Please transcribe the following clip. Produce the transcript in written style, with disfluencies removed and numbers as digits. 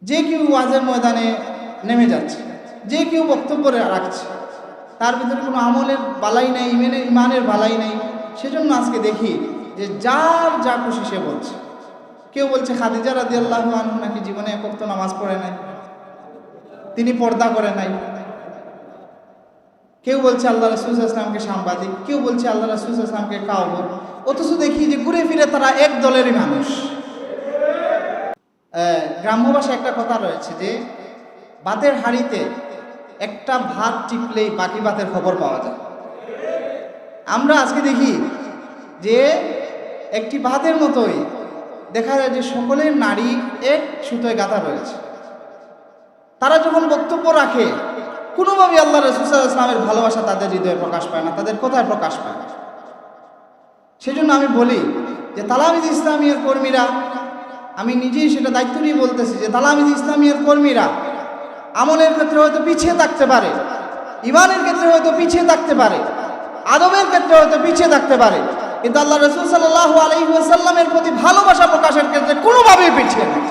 যে কেউ ওয়াজের ময়দানে নেমে যাচ্ছে, যে কেউ বক্তব্য রাখছে, তার ভিতরে কোনো আমলের বালাই নেই, ইমানের বালাই নেই। সেজন্য আজকে দেখি যে যার যা খুশি সে বলছে। কেউ বলছে খাদিজা রাদিয়াল্লাহু আনহা নাকি জীবনে এক ওয়াক্ত নামাজ পড়ে নাই, তিনি পর্দা করে নাই। কেউ বলছে আল্লাহ রাসূল সাল্লাল্লাহু আলাইহি ওয়াসাল্লামকে সাংবাদিক, কেউ বলছে আল্লাহ রাসূল সাল্লাল্লাহু আলাইহি ওয়াসাল্লামকে কাওয়ার। অথচ দেখি যে ঘুরে ফিরে তারা এক দলেরই মানুষ। গ্রাম্য ভাষায় একটা কথা রয়েছে যে ভাতের হাঁড়িতে একটা ভাত টিপলেই বাকি ভাতের খবর পাওয়া যায়। আমরা আজকে দেখি যে একটি ভাতের মতোই দেখা যায় যে সকলের নারী এক সুতোয় গাঁথা রয়েছে। তারা যখন বক্তব্য রাখে কোনোভাবেই আল্লাহ রাসূল সাল্লাল্লাহু আলাইহি ওয়াসাল্লামের ভালোবাসা তাদের হৃদয়ে প্রকাশ পায় না, তাদের কথায় প্রকাশ পায় না। সেজন্য আমি বলি যে তালামিজ ইসলামিয়ার কর্মীরা, আমি নিজেই সেটা দায়িত্ব নিয়ে বলতেছি যে তালামিজ ইসলামিয়ার কর্মীরা আমলের ক্ষেত্রে হয়তো পিছিয়ে থাকতে পারে, ইমানের ক্ষেত্রে হয়তো পিছিয়ে থাকতে পারে, আদবের ক্ষেত্রে হয়তো পিছিয়ে থাকতে পারে, কিন্তু আল্লাহ রাসূল সাল্লাল্লাহু আলাইহি ওয়াসাল্লামের প্রতি ভালোবাসা প্রকাশের ক্ষেত্রে কোনোভাবেই পিছিয়ে নেই।